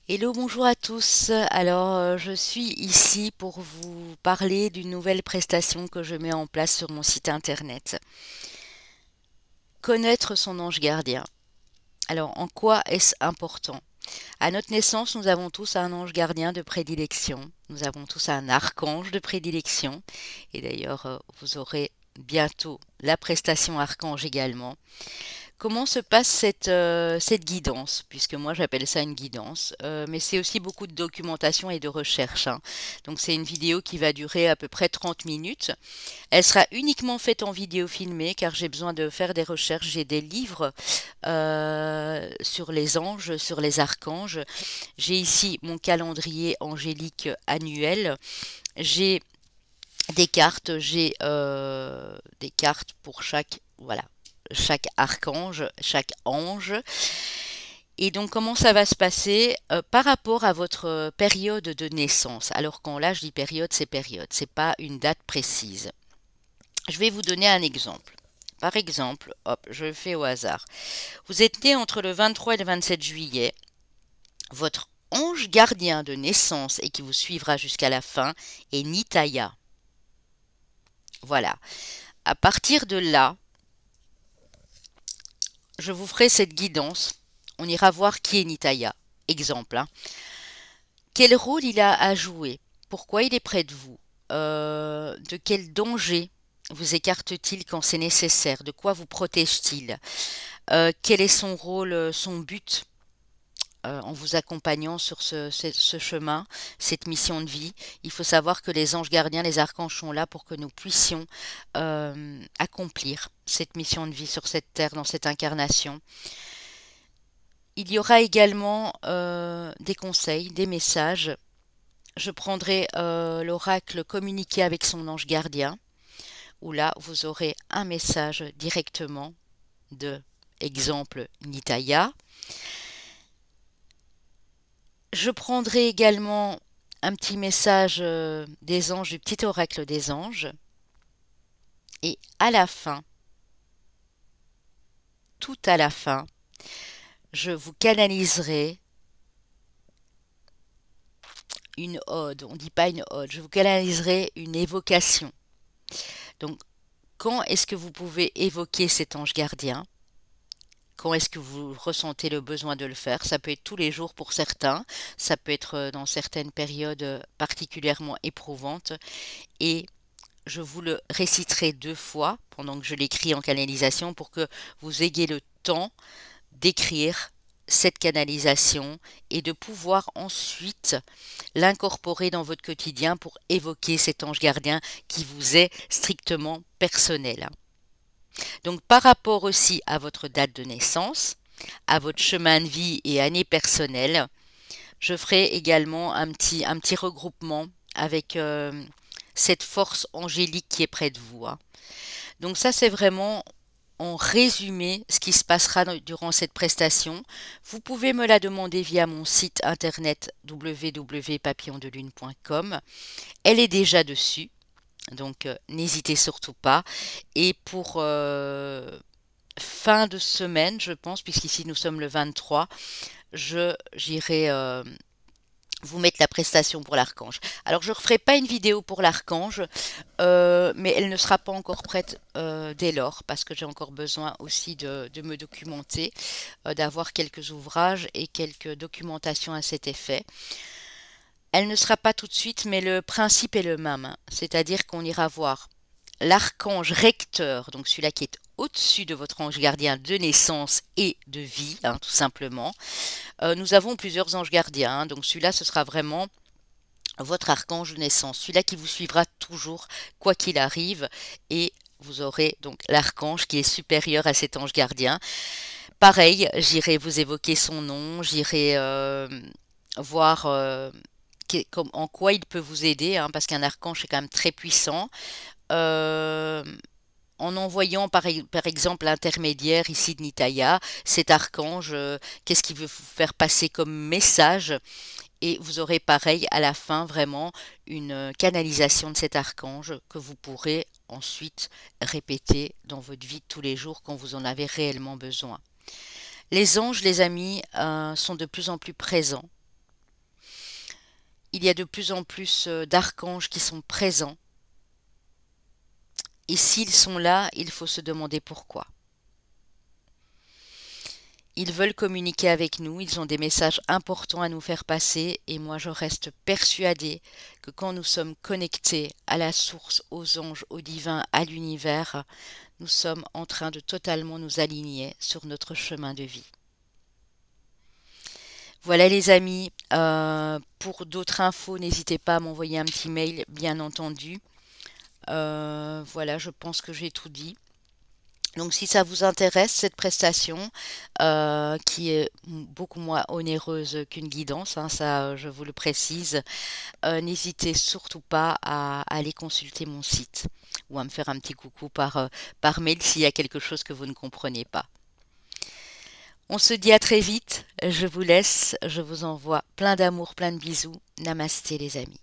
Hello, bonjour à tous. Alors, je suis ici pour vous parler d'une nouvelle prestation que je mets en place sur mon site internet. Connaître son ange gardien. Alors, en quoi est-ce important? À notre naissance, nous avons tous un ange gardien de prédilection. Nous avons tous un archange de prédilection. Et d'ailleurs, vous aurez bientôt la prestation archange également. Comment se passe cette guidance? Puisque moi j'appelle ça une guidance, mais c'est aussi beaucoup de documentation et de recherche, hein. Donc c'est une vidéo qui va durer à peu près 30 minutes. Elle sera uniquement faite en vidéo filmée car j'ai besoin de faire des recherches. J'ai des livres sur les anges, sur les archanges. J'ai ici mon calendrier angélique annuel. J'ai j'ai des cartes pour chaque archange, chaque ange. Et donc, comment ça va se passer par rapport à votre période de naissance? Alors, quand là, je dis période, c'est pas une date précise. Je vais vous donner un exemple. Par exemple, hop, je le fais au hasard. Vous êtes né entre le 23 et le 27 juillet. Votre ange gardien de naissance et qui vous suivra jusqu'à la fin est Nitaya. Voilà. À partir de là, je vous ferai cette guidance. On ira voir qui est Nitaya. Exemple, hein. Quel rôle il a à jouer? Pourquoi il est près de vous? De quel danger vous écarte-t-il quand c'est nécessaire? De quoi vous protège-t-il? Quel est son rôle, son but en vous accompagnant sur ce chemin, cette mission de vie? Il faut savoir que les anges gardiens, les archanges sont là pour que nous puissions accomplir cette mission de vie sur cette terre, dans cette incarnation. Il y aura également des conseils, des messages. Je prendrai l'oracle communiquer avec son ange gardien, où là vous aurez un message directement de exemple Nitaya. Je prendrai également un petit message des anges, du petit oracle des anges. Et à la fin, tout à la fin, je vous canaliserai une ode. On ne dit pas une ode, je vous canaliserai une évocation. Donc, quand est-ce que vous pouvez évoquer cet ange gardien? Quand est-ce que vous ressentez le besoin de le faire? Ça peut être tous les jours pour certains, ça peut être dans certaines périodes particulièrement éprouvantes. Et je vous le réciterai 2 fois pendant que je l'écris en canalisation pour que vous ayez le temps d'écrire cette canalisation et de pouvoir ensuite l'incorporer dans votre quotidien pour évoquer cet ange gardien qui vous est strictement personnel. Donc par rapport aussi à votre date de naissance, à votre chemin de vie et année personnelle, je ferai également un petit regroupement avec cette force angélique qui est près de vous, hein. Donc ça c'est vraiment en résumé ce qui se passera durant cette prestation. Vous pouvez me la demander via mon site internet www.papillondelune.com. Elle est déjà dessus. Donc n'hésitez surtout pas. Et pour fin de semaine, je pense, puisqu'ici nous sommes le 23, j'irai vous mettre la prestation pour l'archange. Alors je ne referai pas une vidéo pour l'archange, mais elle ne sera pas encore prête dès lors, parce que j'ai encore besoin aussi de me documenter, d'avoir quelques ouvrages et quelques documentations à cet effet. Elle ne sera pas tout de suite, mais le principe est le même, hein. C'est-à-dire qu'on ira voir l'archange recteur, donc celui-là qui est au-dessus de votre ange gardien de naissance et de vie, hein, tout simplement. Nous avons plusieurs anges gardiens, hein, donc celui-là, ce sera vraiment votre archange de naissance, celui-là qui vous suivra toujours, quoi qu'il arrive, et vous aurez donc l'archange qui est supérieur à cet ange gardien. Pareil, j'irai vous évoquer son nom, j'irai voir en quoi il peut vous aider, hein, parce qu'un archange est quand même très puissant. Euh, En envoyant par exemple l'intermédiaire ici de Nitaya, cet archange, qu'est-ce qu'il veut vous faire passer comme message? Et vous aurez pareil à la fin vraiment une canalisation de cet archange que vous pourrez ensuite répéter dans votre vie de tous les jours quand vous en avez réellement besoin. Les anges, les amis, sont de plus en plus présents il y a de plus en plus d'archanges qui sont présents. Et s'ils sont là, il faut se demander pourquoi. Ils veulent communiquer avec nous, ils ont des messages importants à nous faire passer et moi je reste persuadée que quand nous sommes connectés à la source, aux anges, au divin, à l'univers, nous sommes en train de totalement nous aligner sur notre chemin de vie. Voilà les amis, pour d'autres infos, n'hésitez pas à m'envoyer un petit mail, bien entendu. Voilà, je pense que j'ai tout dit. Donc si ça vous intéresse, cette prestation, qui est beaucoup moins onéreuse qu'une guidance, hein, ça je vous le précise, n'hésitez surtout pas à aller consulter mon site ou à me faire un petit coucou par mail s'il y a quelque chose que vous ne comprenez pas. On se dit à très vite, je vous laisse, je vous envoie plein d'amour, plein de bisous. Namasté les amis.